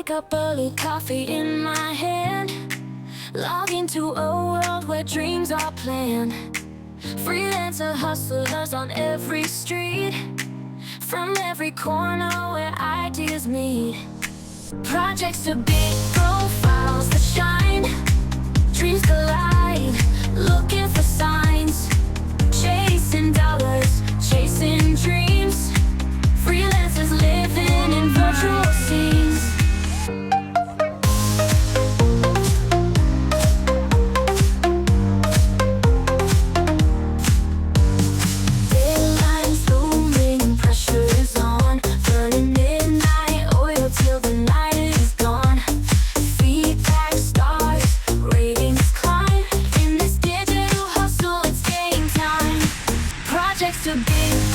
wake up early, coffee in my hand, log into a world where dreams are planned. Freelancer hustlers on every street, from every corner where ideas meet. Projects to big profiles that shine, dreams collide, looking for signs. Chasing dollars, chasing dreams, freelancers living in virtual scenes. Deadlines looming, pressure is on, burning midnight oil till the night is gone. Feedback stars, ratings climb, in this digital hustle it's game time. Projects to big